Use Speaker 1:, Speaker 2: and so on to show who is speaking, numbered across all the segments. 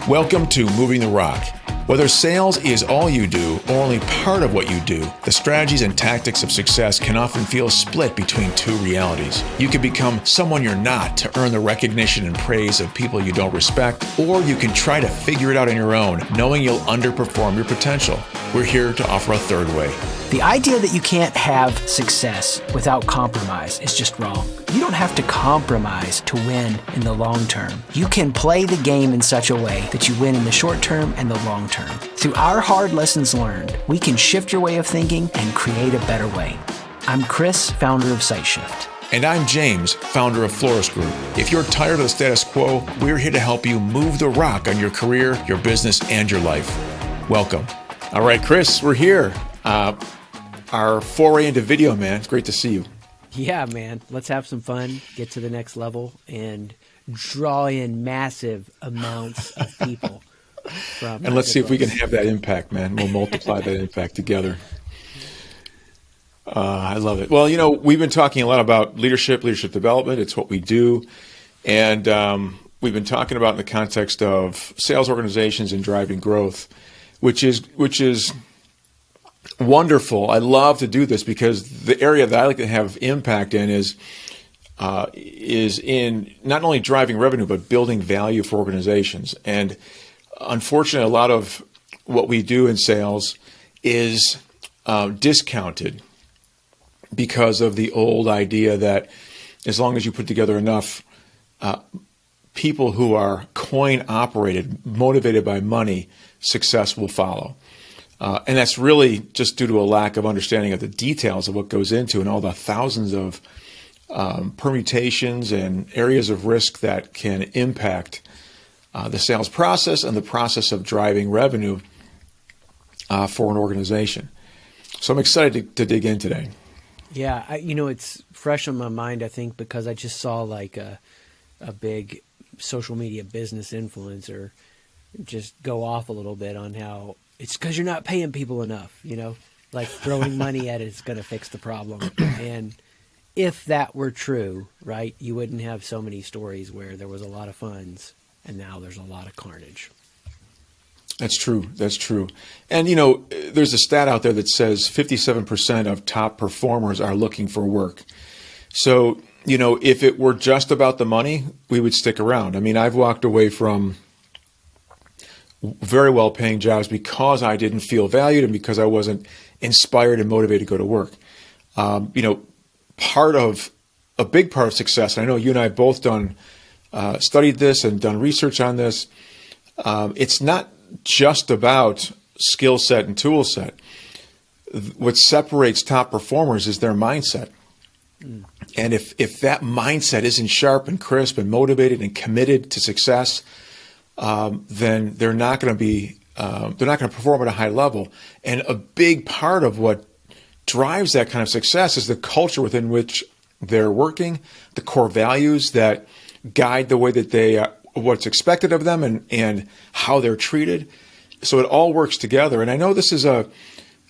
Speaker 1: Welcome to Moving the Rock. Whether sales is all you do or only part of what you do, the strategies and tactics of success can often feel split between two realities. You can become someone you're not to earn the recognition and praise of people you don't respect, or you can try to figure it out on your own, knowing you'll underperform your potential. We're here to offer a third way.
Speaker 2: The idea that you can't have success without compromise is just wrong. You don't have to compromise to win in the long term. You can play the game in such a way that you win in the short term and the long term. Through our hard lessons learned, we can shift your way of thinking and create a better way. I'm Chris, founder of SiteShift.
Speaker 1: And I'm James, founder of Florist Group. If you're tired of the status quo, we're here to help you move the rock on your career, your business, and your life. Welcome. All right, Chris, we're here. Our foray into video, man. It's great to see you.
Speaker 3: Yeah, man. Let's have some fun, get to the next level, and draw in massive amounts of people.
Speaker 1: And let's see if we can have that impact, man. We'll multiply that impact together. I love it. Well, you know, we've been talking a lot about leadership development. It's what we do. And we've been talking about in the context of sales organizations and driving growth, which is wonderful. I love to do this because the area that I like to have impact in is in not only driving revenue, but building value for organizations. And unfortunately, a lot of what we do in sales is discounted because of the old idea that as long as you put together enough people who are coin operated, motivated by money, success will follow. And that's really just due to a lack of understanding of the details of what goes into and all the thousands of permutations and areas of risk that can impact the sales process and the process of driving revenue for an organization. So I'm excited to dig in today.
Speaker 3: Yeah, it's fresh on my mind, I think, because I just saw like a big social media business influencer just go off a little bit on how it's because you're not paying people enough, like throwing money at it is going to fix the problem. And if that were true, right, you wouldn't have so many stories where there was a lot of funds and now there's a lot of carnage.
Speaker 1: That's true. That's true. And, there's a stat out there that says 57% of top performers are looking for work. So, if it were just about the money, we would stick around. I mean, I've walked away from very well paying jobs because I didn't feel valued and because I wasn't inspired and motivated to go to work. A big part of success, and I know you and I have both studied this and done research on this. It's not just about skill set and tool set. What separates top performers is their mindset. And if that mindset isn't sharp and crisp and motivated and committed to success, then they're not going to perform at a high level. And a big part of what drives that kind of success is the culture within which they're working, the core values that guide the way that what's expected of them and how they're treated. So it all works together. And I know this is an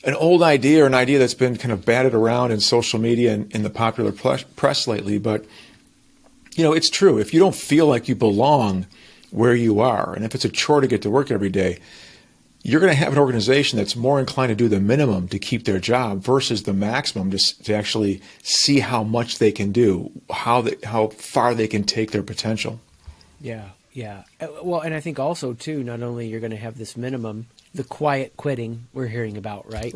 Speaker 1: old idea or an idea that's been kind of batted around in social media and in the popular press lately, but it's true. If you don't feel like you belong where you are, and if it's a chore to get to work every day, you're going to have an organization that's more inclined to do the minimum to keep their job versus the maximum to actually see how much they can do, how far they can take their potential.
Speaker 3: Yeah. Well, and I think also too, not only you're going to have this minimum, the quiet quitting we're hearing about, right?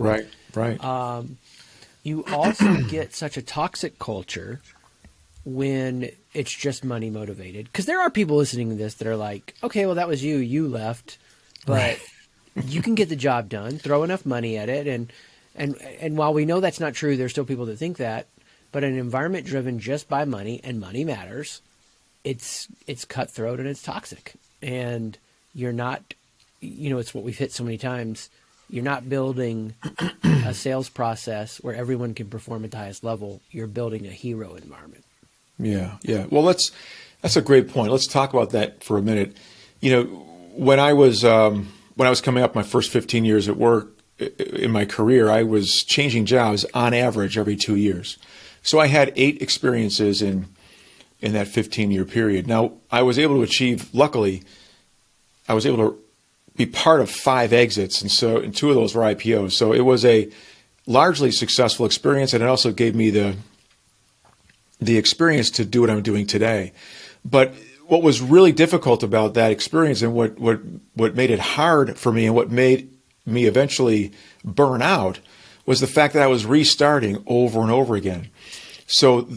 Speaker 1: Right.
Speaker 3: You also get such a toxic culture when it's just money motivated. Because there are people listening to this that are like, okay, well, that was you left, but you can get the job done, throw enough money at it. And while we know that's not true, there's still people that think that. But an environment driven just by money, and money matters, it's cutthroat and it's toxic. And you're not, it's what we've hit so many times. You're not building a sales process where everyone can perform at the highest level. You're building a hero environment.
Speaker 1: Yeah. Well, that's a great point. Let's talk about that for a minute. When I was coming up my first 15 years at work in my career, I was changing jobs on average every 2 years. So I had 8 experiences in that 15-year period. Now, I was able to achieve, luckily, I was able to be part of 5 exits, and 2 of those were IPOs. So it was a largely successful experience, and it also gave me the experience to do what I'm doing today. But what was really difficult about that experience, and what made it hard for me, and what made me eventually burn out, was the fact that I was restarting over and over again. So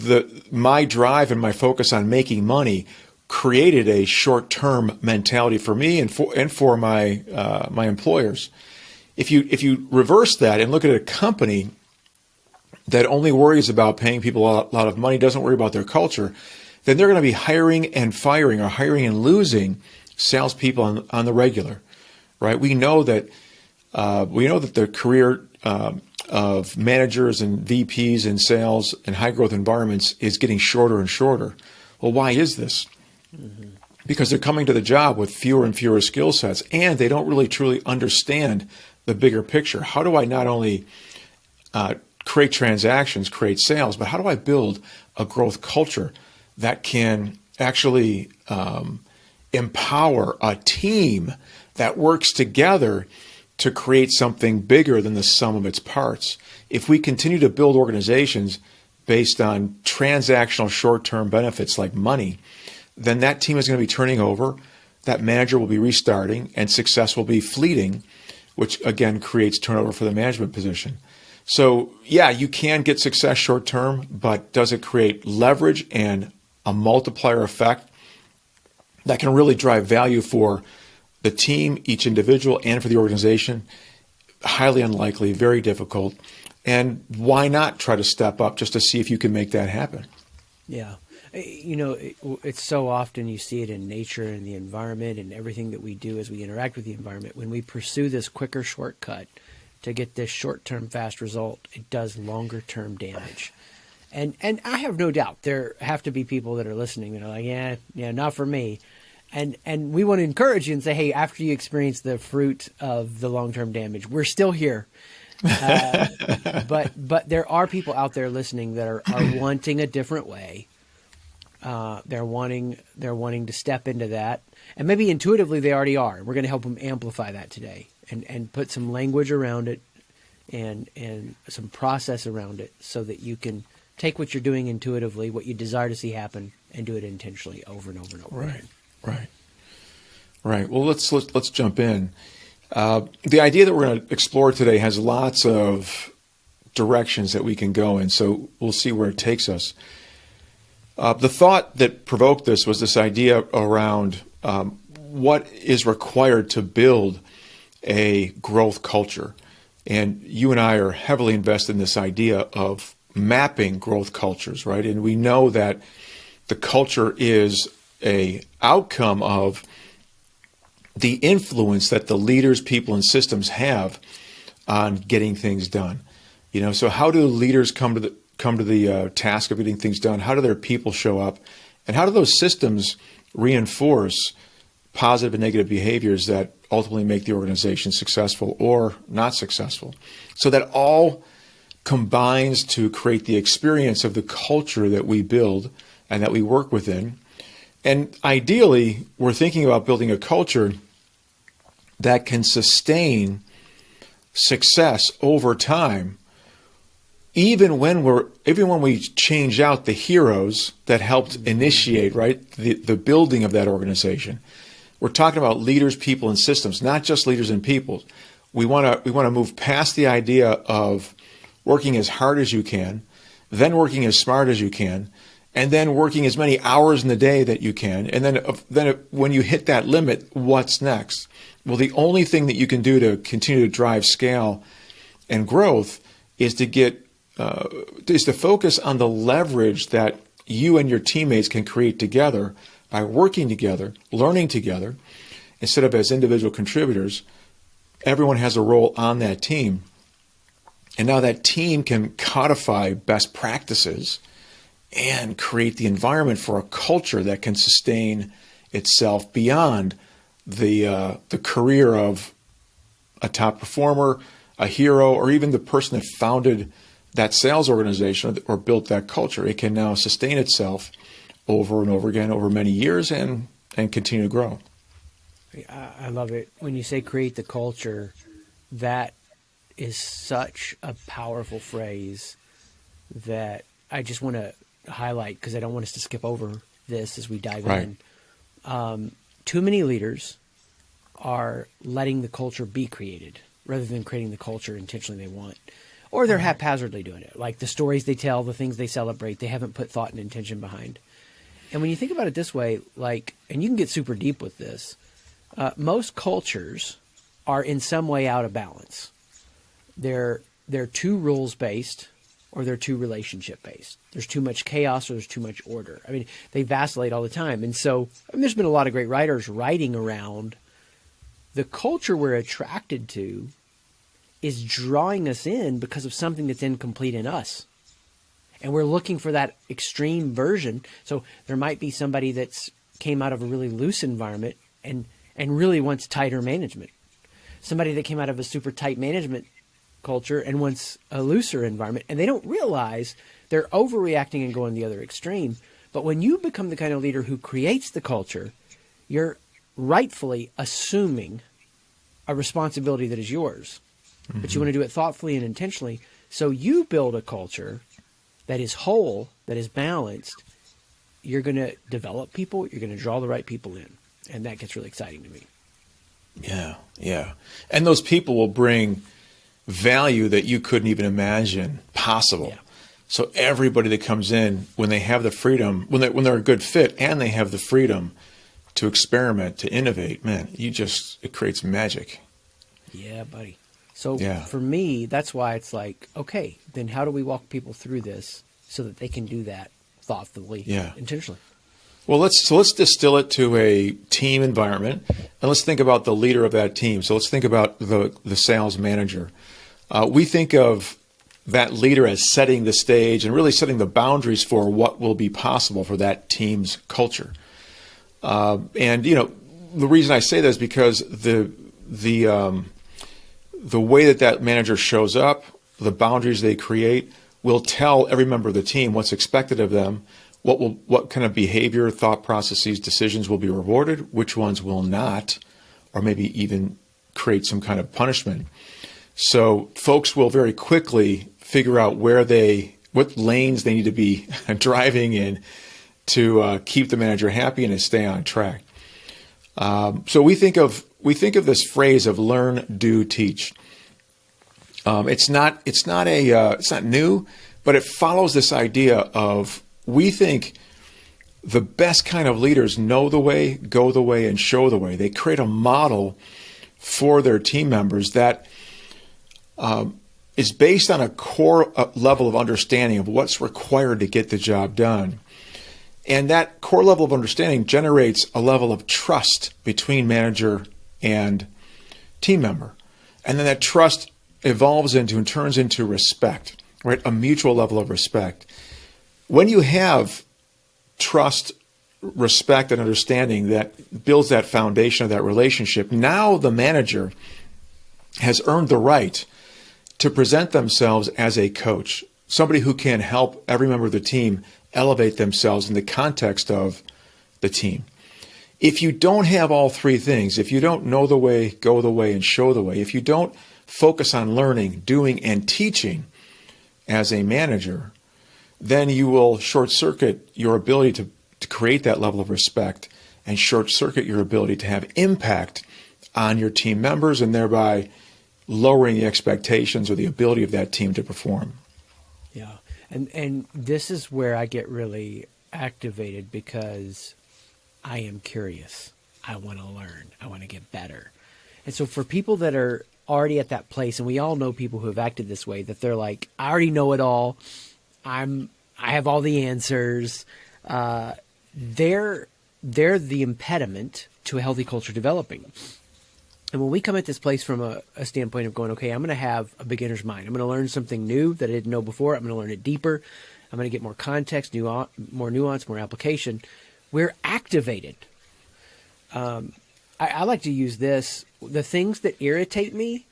Speaker 1: my drive and my focus on making money created a short-term mentality for me and for my employers. If you reverse that and look at a company that only worries about paying people a lot of money, doesn't worry about their culture, then they're going to be hiring and firing, or hiring and losing salespeople on the regular, right? We know that the career of managers and VPs in sales and high growth environments is getting shorter and shorter. Well, why is this? Mm-hmm. Because they're coming to the job with fewer and fewer skill sets, and they don't really truly understand the bigger picture. How do I not only create transactions, create sales, but how do I build a growth culture that can actually empower a team that works together to create something bigger than the sum of its parts? If we continue to build organizations based on transactional short-term benefits like money, then that team is going to be turning over, that manager will be restarting, and success will be fleeting, which again creates turnover for the management position. So yeah, you can get success short-term, but does it create leverage and a multiplier effect that can really drive value for the team, each individual, and for the organization? Highly unlikely, very difficult. And why not try to step up just to see if you can make that happen?
Speaker 3: Yeah. It's so often you see it in nature and the environment and everything that we do as we interact with the environment. When we pursue this quicker shortcut to get this short-term fast result, it does longer-term damage. And I have no doubt there have to be people that are listening that are like, yeah, not for me. And we want to encourage you and say, hey, after you experience the fruit of the long-term damage, we're still here. But there are people out there listening that are wanting a different way. They're wanting to step into that, and maybe intuitively they already are. We're going to help them amplify that today and put some language around it and some process around it so that you can take what you're doing intuitively, what you desire to see happen, and do it intentionally over and over and over again.
Speaker 1: Right. Well, let's jump in. The idea that we're going to explore today has lots of directions that we can go in, so we'll see where it takes us. The thought that provoked this was this idea around what is required to build a growth culture. And you and I are heavily invested in this idea of mapping growth cultures, right? And we know that the culture is an outcome of the influence that the leaders, people, and systems have on getting things done. So how do leaders come to the task of getting things done? How do their people show up? And how do those systems reinforce positive and negative behaviors that ultimately make the organization successful or not successful? So that all combines to create the experience of the culture that we build and that we work within. And ideally, we're thinking about building a culture that can sustain success over time, even when we change out the heroes that helped initiate, right, the building of that organization. We're talking about leaders, people, and systems, not just leaders and people. We want to move past the idea of working as hard as you can, then working as smart as you can, and then working as many hours in the day that you can. And then when you hit that limit, what's next? Well, the only thing that you can do to continue to drive scale and growth is to focus on the leverage that you and your teammates can create together by working together, learning together, instead of as individual contributors. Everyone has a role on that team. And now that team can codify best practices and create the environment for a culture that can sustain itself beyond the career of a top performer, a hero, or even the person that founded that sales organization or built that culture. It can now sustain itself over and over again over many years and continue to grow.
Speaker 3: I love it. When you say create the culture, that is such a powerful phrase that I just want to highlight because I don't want us to skip over this as we dive
Speaker 1: Right.
Speaker 3: in. Too many leaders are letting the culture be created rather than creating the culture intentionally they want. Or they're haphazardly doing it. Like the stories they tell, the things they celebrate, they haven't put thought and intention behind. And when you think about it this way, like, and you can get super deep with this, most cultures are in some way out of balance. They're too rules based or they're too relationship based. There's too much chaos or there's too much order. I mean, they vacillate all the time. And so there's been a lot of great writers writing around the culture we're attracted to is drawing us in because of something that's incomplete in us. And we're looking for that extreme version. So there might be somebody that's came out of a really loose environment and really wants tighter management. Somebody that came out of a super tight management culture and wants a looser environment. And they don't realize they're overreacting and going the other extreme. But when you become the kind of leader who creates the culture, you're rightfully assuming a responsibility that is yours. But you want to do it thoughtfully and intentionally. So you build a culture that is whole, that is balanced. You're going to develop people. You're going to draw the right people in. And that gets really exciting to me.
Speaker 1: Yeah, yeah. And those people will bring value that you couldn't even imagine possible.
Speaker 3: Yeah.
Speaker 1: So everybody that comes in, when they have the freedom, when they're a good fit and they have the freedom to experiment, to innovate, man, it creates magic.
Speaker 3: Yeah, buddy. So
Speaker 1: Yeah.
Speaker 3: for me, that's why it's like, okay, then how do we walk people through this so that they can do that thoughtfully, intentionally?
Speaker 1: Well, let's distill it to a team environment, and let's think about the leader of that team. So let's think about the sales manager. We think of that leader as setting the stage and really setting the boundaries for what will be possible for that team's culture. And the reason I say that is because the way that manager shows up, the boundaries they create, will tell every member of the team what's expected of them, what kind of behavior, thought processes, decisions will be rewarded, which ones will not, or maybe even create some kind of punishment. So folks will very quickly figure out what lanes they need to be driving in to keep the manager happy and to stay on track. So we think of this phrase of learn, do, teach. It's not new, but it follows this idea of, we think the best kind of leaders know the way, go the way, and show the way. They create a model for their team members that is based on a core level of understanding of what's required to get the job done. And that core level of understanding generates a level of trust between manager and team member. And then that trust evolves into and turns into respect, right? A mutual level of respect. When you have trust, respect, and understanding that builds that foundation of that relationship, now the manager has earned the right to present themselves as a coach, somebody who can help every member of the team elevate themselves in the context of the team. If you don't have all three things, if you don't know the way, go the way, and show the way, if you don't focus on learning, doing, and teaching as a manager, then you will short-circuit your ability to create that level of respect and short-circuit your ability to have impact on your team members and thereby lowering the expectations or the ability of that team to perform.
Speaker 3: Yeah. And this is where I get really activated because I am curious. I want to learn. I want to get better. And so for people that are already at that place, and we all know people who have acted this way, that they're like, I already know it all. I have all the answers. They're the impediment to a healthy culture developing. And when we come at this place from a standpoint of going, okay, I'm going to have a beginner's mind. I'm going to learn something new that I didn't know before. I'm going to learn it deeper. I'm going to get more context, more nuance, more application. We're activated. I like to use this. The things that irritate me,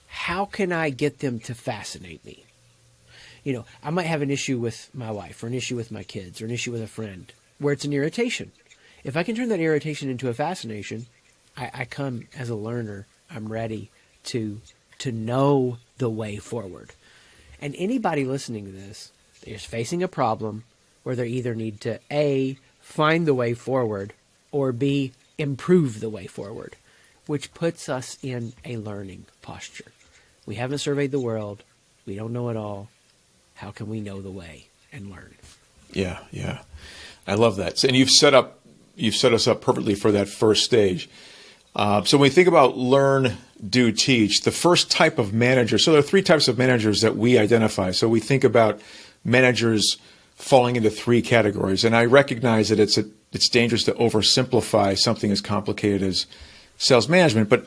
Speaker 3: how can I get them to fascinate me? I might have an issue with my wife or an issue with my kids or an issue with a friend where it's an irritation. If I can turn that irritation into a fascination, I come as a learner. I'm ready to know the way forward. And anybody listening to this is facing a problem where they either need to A, find the way forward, or B, improve the way forward, which puts us in a learning posture. We haven't surveyed the world. We don't know it all. How can we know the way and learn?
Speaker 1: Yeah, yeah. I love that. And you've set us up perfectly for that first stage. So when we think about learn, do, teach, the first type of manager, so there are three types of managers that we identify. So we think about managers falling into three categories. And I recognize that it's dangerous to oversimplify something as complicated as sales management. But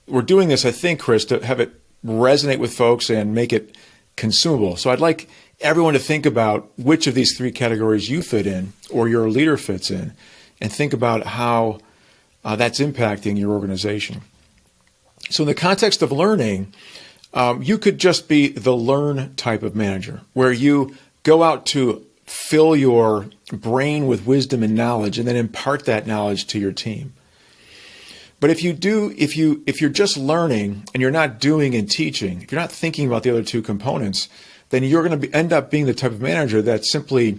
Speaker 1: we're doing this, I think, Chris, to have it resonate with folks and make it consumable. So I'd like everyone to think about which of these three categories you fit in or your leader fits in, and think about how that's impacting your organization. So in the context of learning, you could just be the learn type of manager, where you go out to fill your brain with wisdom and knowledge and then impart that knowledge to your team. But if you're just learning and you're not doing and teaching, if you're not thinking about the other two components, then you're going to end up being the type of manager that simply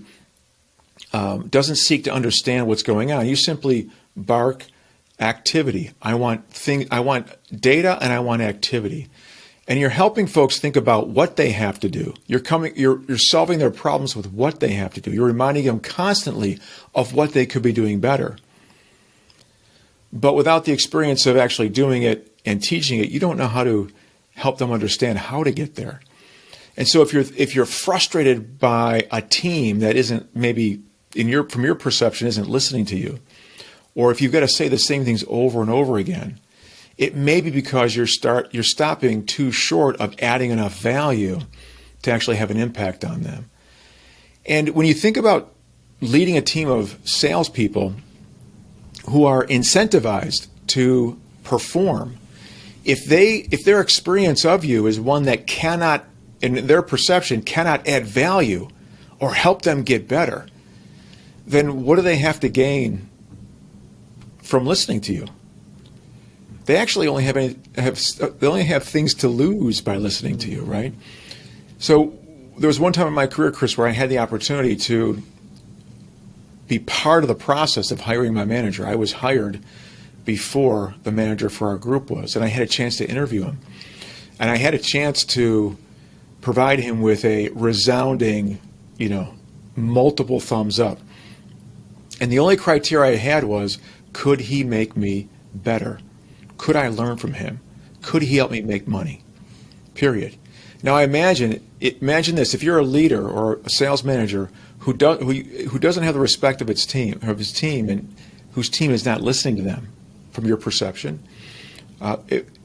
Speaker 1: doesn't seek to understand what's going on. You simply bark activity. I want data and I want activity. And you're helping folks think about what they have to do. You're solving their problems with what they have to do. You're reminding them constantly of what they could be doing better. But without the experience of actually doing it and teaching it, you don't know how to help them understand how to get there. And so if you're frustrated by a team that isn't maybe from your perception isn't listening to you, or if you've got to say the same things over and over again, it may be because you're stopping too short of adding enough value to actually have an impact on them. And when you think about leading a team of salespeople who are incentivized to perform, if their experience of you is one that cannot, in their perception, cannot add value or help them get better, then what do they have to gain from listening to you? They actually only have things to lose by listening to you, right? So there was one time in my career, Chris, where I had the opportunity to be part of the process of hiring my manager. I was hired before the manager for our group was, and I had a chance to interview him. And I had a chance to provide him with a resounding, multiple thumbs up. And the only criteria I had was, could he make me better? Could I learn from him? Could he help me make money? Period. Now imagine this: if you're a leader or a sales manager who doesn't have the respect of his team, and whose team is not listening to them, from your perception, a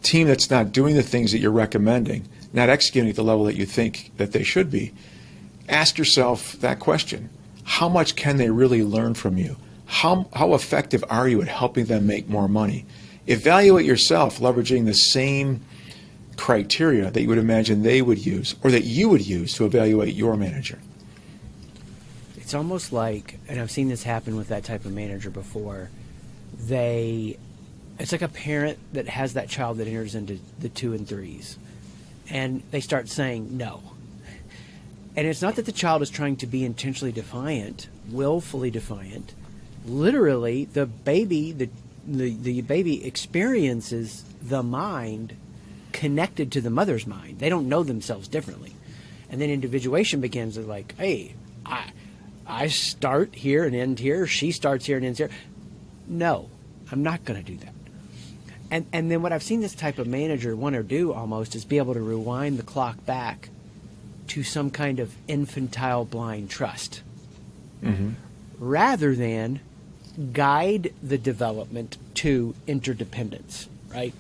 Speaker 1: team that's not doing the things that you're recommending, not executing at the level that you think that they should be, ask yourself that question: how much can they really learn from you? How effective are you at helping them make more money? Evaluate yourself leveraging the same criteria that you would imagine they would use or that you would use to evaluate your manager.
Speaker 3: It's almost like, and I've seen this happen with that type of manager before, it's like a parent that has that child that enters into the 2 and 3s, and they start saying no. And it's not that the child is trying to be intentionally defiant, willfully defiant. Literally, the baby experiences the mind connected to the mother's mind. They don't know themselves differently. And then individuation begins with like, hey, I start here and end here. She starts here and ends here. No, I'm not going to do that. And then what I've seen this type of manager want to do almost is be able to rewind the clock back to some kind of infantile blind trust, rather than guide the development to interdependence, right?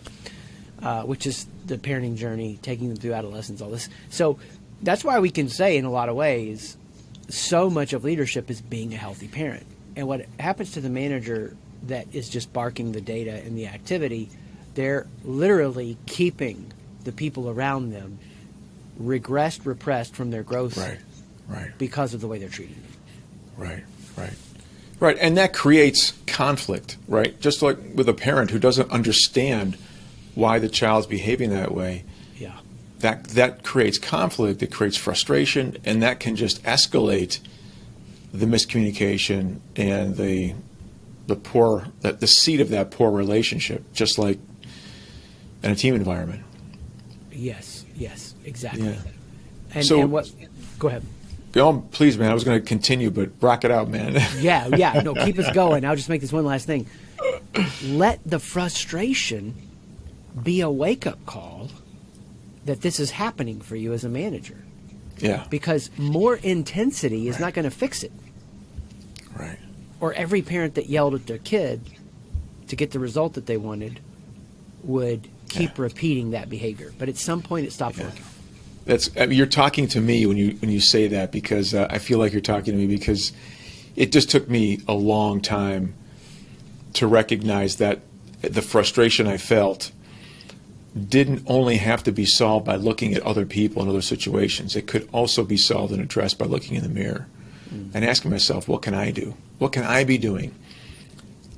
Speaker 3: Which is the parenting journey, taking them through adolescence, all this. So that's why we can say in a lot of ways, so much of leadership is being a healthy parent. And what happens to the manager that is just barking the data and the activity, they're literally keeping the people around them repressed from their growth,
Speaker 1: right,
Speaker 3: because of the way they're treating them.
Speaker 1: Right. Right, and that creates conflict, right? Just like with a parent who doesn't understand why the child's behaving that way,
Speaker 3: Yeah.
Speaker 1: that creates conflict, it creates frustration, and that can just escalate the miscommunication and the seed of that poor relationship, just like in a team environment.
Speaker 3: Yes, exactly.
Speaker 1: Yeah.
Speaker 3: And what? Go ahead.
Speaker 1: Oh, please, man. I was going to continue, but rock it out, man.
Speaker 3: Yeah. No, keep us going. I'll just make this one last thing. Let the frustration be a wake-up call that this is happening for you as a manager.
Speaker 1: Yeah.
Speaker 3: Because more intensity is not going to fix it.
Speaker 1: Right.
Speaker 3: Or every parent that yelled at their kid to get the result that they wanted would keep repeating that behavior. But at some point, it stopped working.
Speaker 1: You're talking to me when you say that, because I feel like you're talking to me, because it just took me a long time to recognize that the frustration I felt didn't only have to be solved by looking at other people and other situations. It could also be solved and addressed by looking in the mirror and asking myself, what can I do? What can I be doing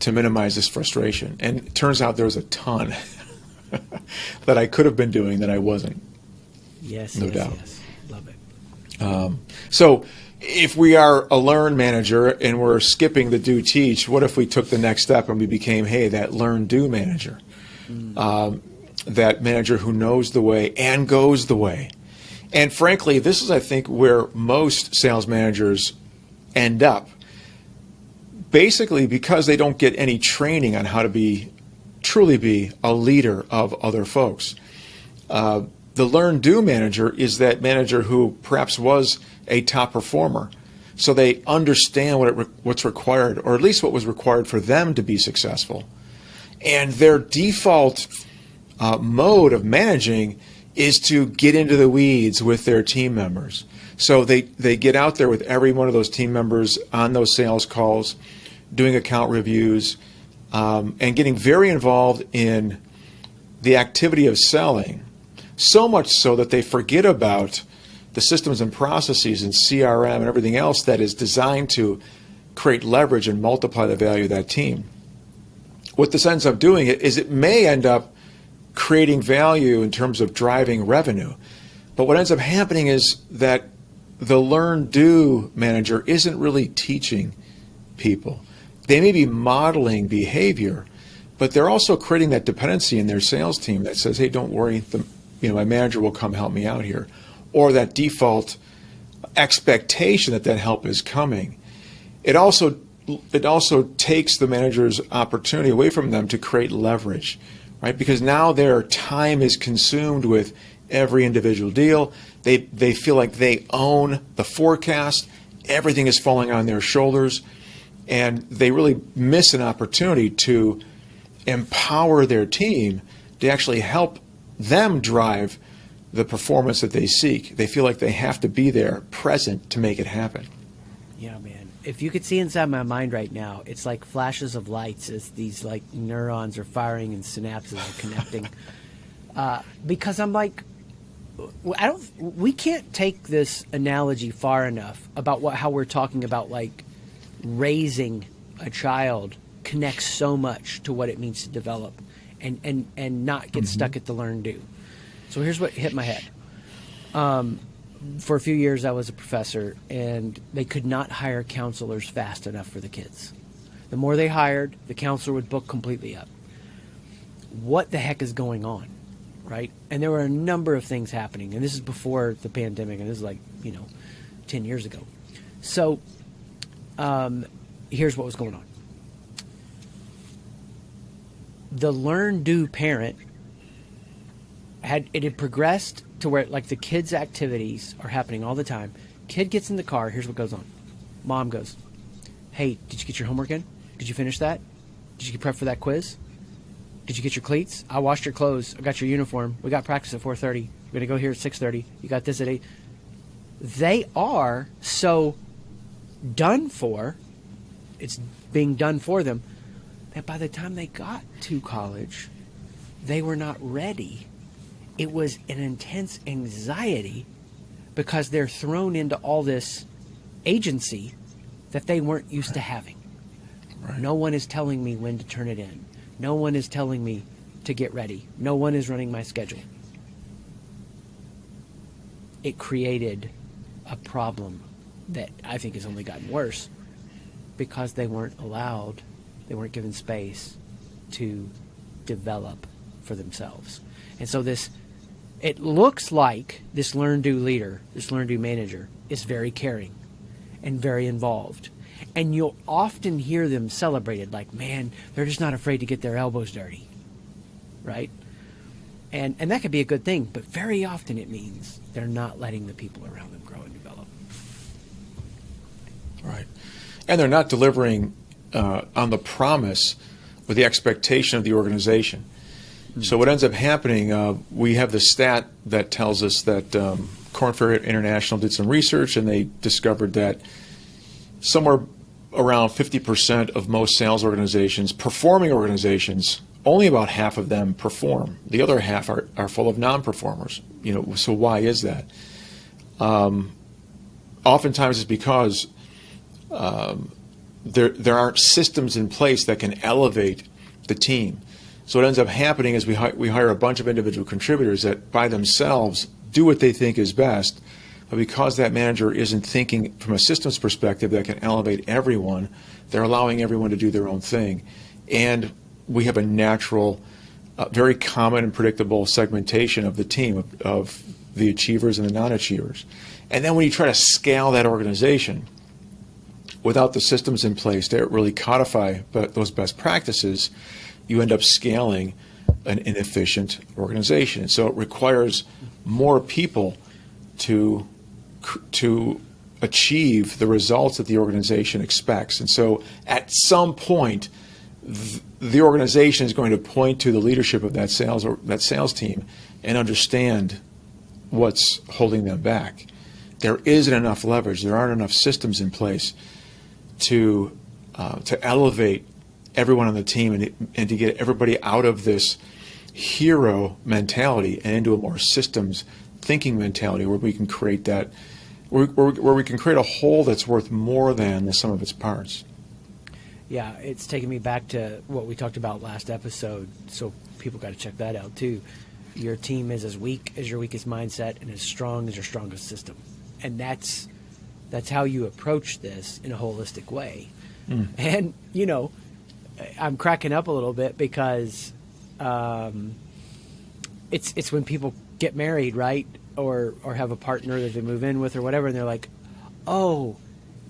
Speaker 1: to minimize this frustration? And it turns out there's a ton that I could have been doing that I wasn't.
Speaker 3: Yes,
Speaker 1: No doubt.
Speaker 3: yes. Love it.
Speaker 1: So if we are a learn manager and we're skipping the do teach, what if we took the next step and we became, that learn do manager? That manager who knows the way and goes the way. And frankly, this is, I think, where most sales managers end up, basically because they don't get any training on how to truly be a leader of other folks. The learn do manager is that manager who perhaps was a top performer, so they understand what's required, or at least what was required for them to be successful. And their default mode of managing is to get into the weeds with their team members. So they get out there with every one of those team members on those sales calls, doing account reviews, and getting very involved in the activity of selling. So much so that they forget about the systems and processes and CRM and everything else that is designed to create leverage and multiply the value of that team. What this ends up doing is it may end up creating value in terms of driving revenue. But what ends up happening is that the learn do manager isn't really teaching people. They may be modeling behavior, but they're also creating that dependency in their sales team that says, hey, don't worry, my manager will come help me out here. Or that default expectation that help is coming. It also takes the manager's opportunity away from them to create leverage, right? Because now their time is consumed with every individual deal. They feel like they own the forecast. Everything is falling on their shoulders. And they really miss an opportunity to empower their team to actually help them drive the performance that they seek. They feel like they have to be there, present, to make it happen.
Speaker 3: Yeah, man. If you could see inside my mind right now, it's like flashes of lights as these like neurons are firing and synapses are connecting. Because I'm like, we can't take this analogy far enough about how we're talking about like raising a child connects so much to what it means to develop and not get stuck at the learn do. So here's what hit my head. For a few years, I was a professor, and they could not hire counselors fast enough for the kids. The more they hired, the counselor would book completely up. What the heck is going on, right? And there were a number of things happening, and this is before the pandemic, and this is like, 10 years ago. So here's what was going on. The learn-do parent had progressed to where like the kids' activities are happening all the time. Kid gets in the car. Here's what goes on. Mom goes, "Hey, did you get your homework in? Did you finish that? Did you get prepped for that quiz? Did you get your cleats? I washed your clothes. I got your uniform. We got practice at 4:30. We're gonna go here at 6:30. You got this at 8." They are so done for. It's being done for them that by the time they got to college, they were not ready. It was an intense anxiety because they're thrown into all this agency that they weren't used to having.
Speaker 1: Right.
Speaker 3: No one is telling me when to turn it in. No one is telling me to get ready. No one is running my schedule. It created a problem that I think has only gotten worse because they weren't allowed, they weren't given space to develop for themselves. And so it looks like this learn-do leader, this learn-do manager is very caring and very involved. And you'll often hear them celebrated like, man, they're just not afraid to get their elbows dirty, right? And that could be a good thing, but very often it means they're not letting the people around them grow and develop.
Speaker 1: Right. And they're not delivering on the promise or the expectation of the organization. So what ends up happening, we have the stat that tells us that Korn Ferry International did some research, and they discovered that somewhere around 50% of most sales organizations, performing organizations, only about half of them perform. The other half are full of non-performers. So why is that? Oftentimes it's because there aren't systems in place that can elevate the team. So what ends up happening is we hire a bunch of individual contributors that by themselves do what they think is best, but because that manager isn't thinking from a systems perspective that can elevate everyone, they're allowing everyone to do their own thing. And we have a natural, very common and predictable segmentation of the team, of the achievers and the non-achievers. And then when you try to scale that organization without the systems in place to really codify those best practices, you end up scaling an inefficient organization. So it requires more people to achieve the results that the organization expects. And so at some point, the organization is going to point to the leadership of that sales team and understand what's holding them back. There isn't enough leverage. There aren't enough systems in place to elevate everyone on the team and to get everybody out of this hero mentality and into a more systems thinking mentality where we can create that, where we can create a whole that's worth more than the sum of its parts.
Speaker 3: Yeah, it's taking me back to what we talked about last episode, so people got to check that out too. Your team is as weak as your weakest mindset and as strong as your strongest system. And that's how you approach this in a holistic way. And, I'm cracking up a little bit because it's when people get married, right? Or have a partner that they move in with or whatever, and they're like, oh,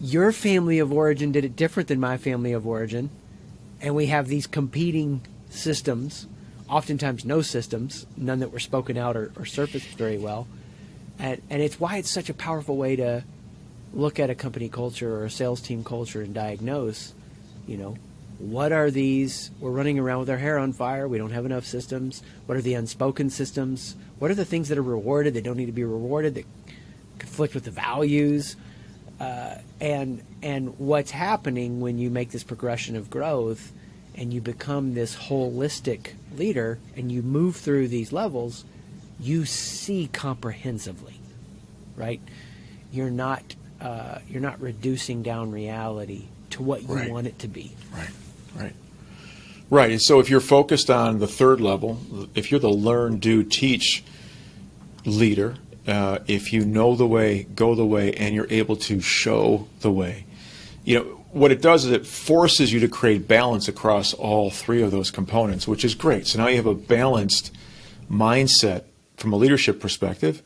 Speaker 3: your family of origin did it different than my family of origin. And we have these competing systems, oftentimes no systems, none that were spoken out or surfaced very well. And it's why it's such a powerful way to look at a company culture or a sales team culture and diagnose, what are these? We're running around with our hair on fire. We don't have enough systems. What are the unspoken systems? What are the things that are rewarded that don't need to be rewarded, that conflict with the values? And what's happening when you make this progression of growth and you become this holistic leader and you move through these levels, you see comprehensively, right? You're not reducing down reality to what you want it to be.
Speaker 1: Right. And so if you're focused on the third level, if you're the learn, do, teach leader, if you know the way, go the way, and you're able to show the way, what it does is it forces you to create balance across all three of those components, which is great. So now you have a balanced mindset from a leadership perspective,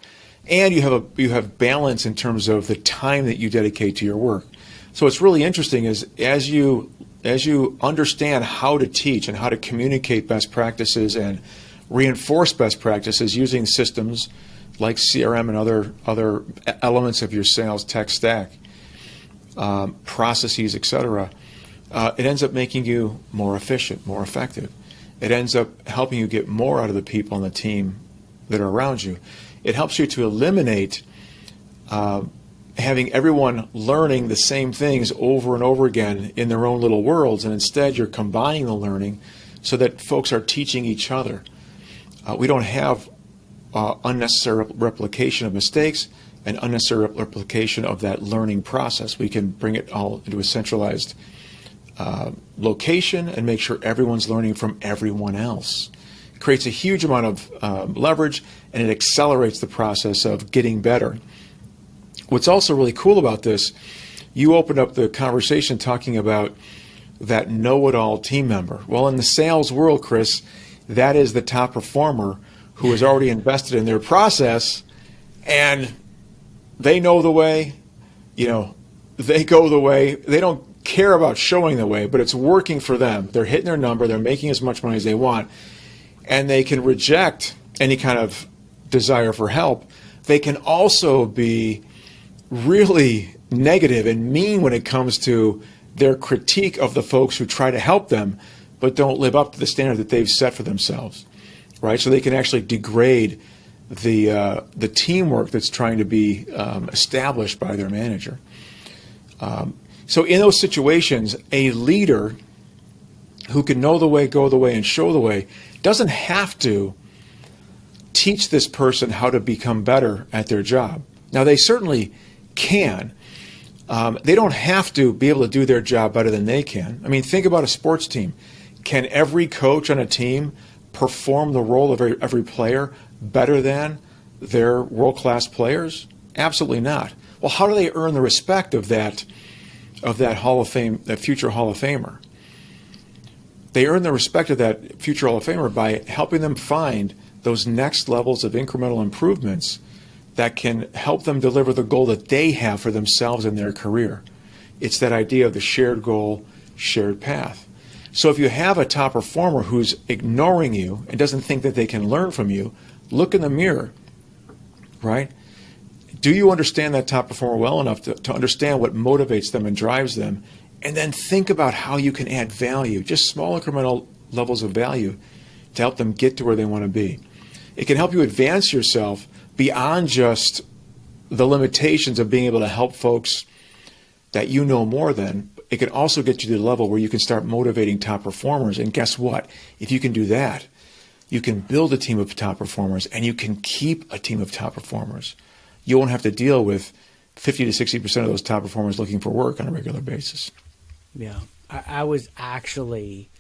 Speaker 1: and you have balance in terms of the time that you dedicate to your work. So what's really interesting is as you understand how to teach and how to communicate best practices and reinforce best practices using systems like CRM and other elements of your sales tech stack, processes, etc., it ends up making you more efficient, more effective. It ends up helping you get more out of the people on the team that are around you. It helps you to eliminate having everyone learning the same things over and over again in their own little worlds, and instead you're combining the learning so that folks are teaching each other. We don't have unnecessary replication of mistakes and unnecessary replication of that learning process. We can bring it all into a centralized location and make sure everyone's learning from everyone else. It creates a huge amount of leverage, and it accelerates the process of getting better. What's also really cool about this, you opened up the conversation talking about that know-it-all team member. Well, in the sales world, Chris, that is the top performer who has already invested in their process, and they know the way, they go the way. They don't care about showing the way, but it's working for them. They're hitting their number. They're making as much money as they want, and they can reject any kind of desire for help. They can also be really negative and mean when it comes to their critique of the folks who try to help them but don't live up to the standard that they've set for themselves, right? So they can actually degrade the teamwork that's trying to be established by their manager. So in those situations, a leader who can know the way, go the way, and show the way doesn't have to teach this person how to become better at their job. Now, they certainly can. They don't have to be able to do their job better than they can. I mean, think about a sports team. Can every coach on a team perform the role of every player better than their world-class players? Absolutely not. Well, how do they earn the respect of that Hall of Fame, that future Hall of Famer? They earn the respect of that future Hall of Famer by helping them find those next levels of incremental improvements that can help them deliver the goal that they have for themselves in their career. It's that idea of the shared goal, shared path. So if you have a top performer who's ignoring you and doesn't think that they can learn from you, look in the mirror, right? Do you understand that top performer well enough to understand what motivates them and drives them? And then think about how you can add value, just small incremental levels of value to help them get to where they want to be. It can help you advance yourself beyond just the limitations of being able to help folks that you know more than. It can also get you to the level where you can start motivating top performers. And guess what? If you can do that, you can build a team of top performers, and you can keep a team of top performers. You won't have to deal with 50 to 60% of those top performers looking for work on a regular basis.
Speaker 3: Yeah. I was actually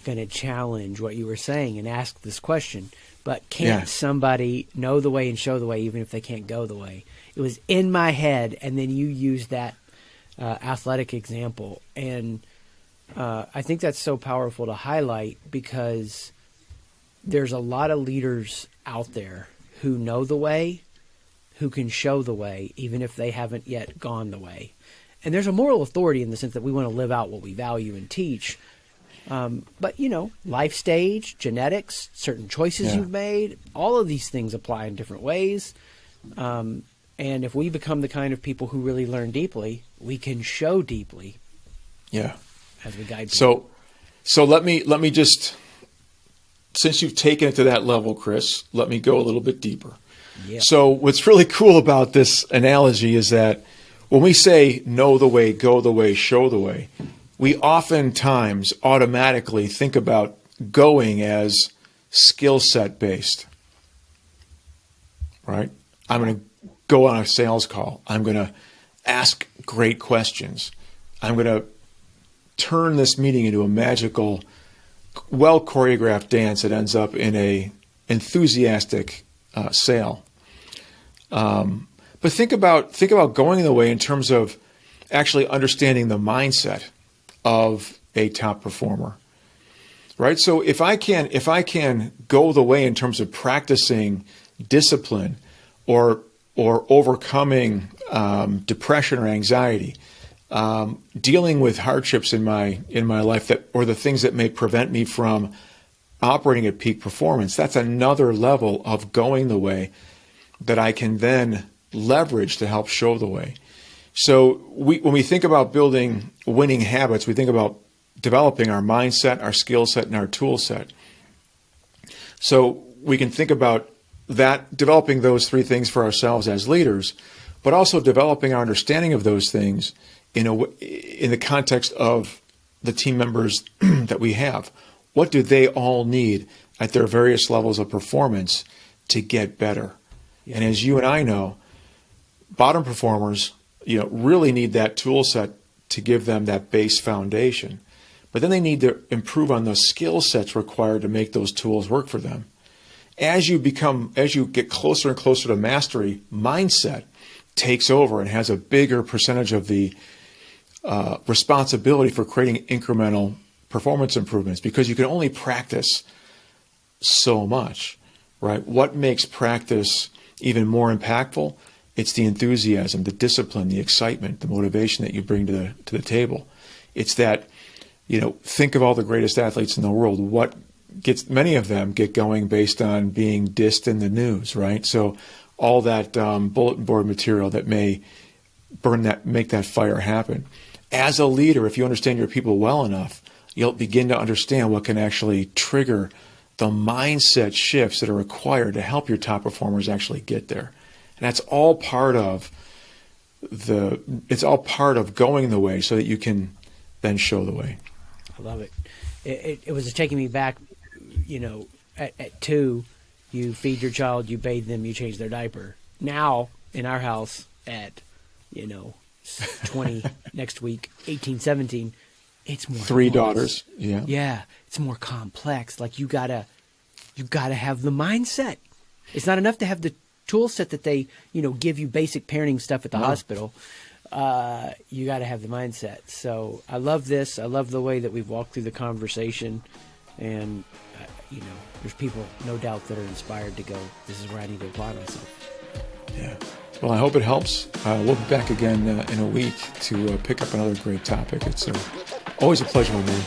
Speaker 3: going to challenge what you were saying and ask this question, but can't somebody know the way and show the way even if they can't go the way? It was in my head, and then you used that athletic example. And I think that's so powerful to highlight because there's a lot of leaders out there who know the way, who can show the way, even if they haven't yet gone the way. And there's a moral authority in the sense that we want to live out what we value and teach. But, life stage, genetics, certain choices you've made, all of these things apply in different ways. And if we become the kind of people who really learn deeply, we can show deeply.
Speaker 1: Yeah.
Speaker 3: As we guide people.
Speaker 1: So let me just, since you've taken it to that level, Chris, let me go a little bit deeper.
Speaker 3: Yeah.
Speaker 1: So what's really cool about this analogy is that when we say know the way, go the way, show the way, we oftentimes automatically think about going as skill set based, right? I'm going to go on a sales call. I'm going to ask great questions. I'm going to turn this meeting into a magical, well choreographed dance that ends up in a enthusiastic sale. But think about going the way in terms of actually understanding the mindset of a top performer, right? So if I can go the way in terms of practicing discipline or overcoming depression or anxiety, dealing with hardships in my life or the things that may prevent me from operating at peak performance, that's another level of going the way that I can then leverage to help show the way. So when we think about building winning habits, we think about developing our mindset, our skill set, and our tool set. So we can think about that, developing those three things for ourselves as leaders, but also developing our understanding of those things in the context of the team members that we have. What do they all need at their various levels of performance to get better? Yeah. And as you and I know, bottom performers, really need that tool set to give them that base foundation. but then they need to improve on the skill sets required to make those tools work for them. As you get closer and closer to mastery, mindset takes over and has a bigger percentage of the responsibility for creating incremental performance improvements, because you can only practice so much, right? What makes practice even more impactful? It's the enthusiasm, the discipline, the excitement, the motivation that you bring to the table. It's that, think of all the greatest athletes in the world. Many of them get going based on being dissed in the news, right? So all that bulletin board material that may make that fire happen. As a leader, if you understand your people well enough, you'll begin to understand what can actually trigger the mindset shifts that are required to help your top performers actually get there. And that's all part of going the way so that you can then show the way.
Speaker 3: I love it. It was taking me back, at 2, you feed your child, you bathe them, you change their diaper. Now, in our house at, 20, next week, 18, 17, it's more
Speaker 1: 3
Speaker 3: complex.
Speaker 1: daughters. Yeah.
Speaker 3: Yeah. It's more complex. Like you gotta have the mindset. It's not enough to have the tool set that they, give you basic parenting stuff at the hospital. You got to have the mindset. So I love this. I love the way that we've walked through the conversation, and there's people, no doubt, that are inspired to go, this is where I need to apply myself.
Speaker 1: Yeah. Well, I hope it helps. We'll be back again in a week to pick up another great topic. It's always a pleasure, my man.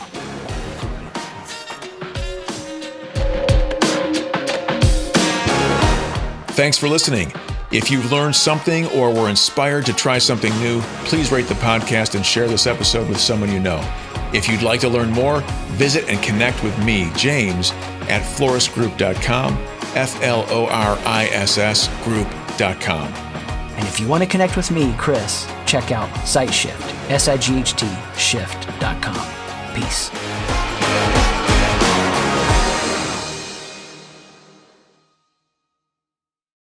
Speaker 1: Thanks for listening. If you've learned something or were inspired to try something new, please rate the podcast and share this episode with someone you know. If you'd like to learn more, visit and connect with me, James, at florissgroup.com, FLORISS group.com.
Speaker 2: And if you want to connect with me, Chris, check out SightShift, SIGHT shift.com. Peace.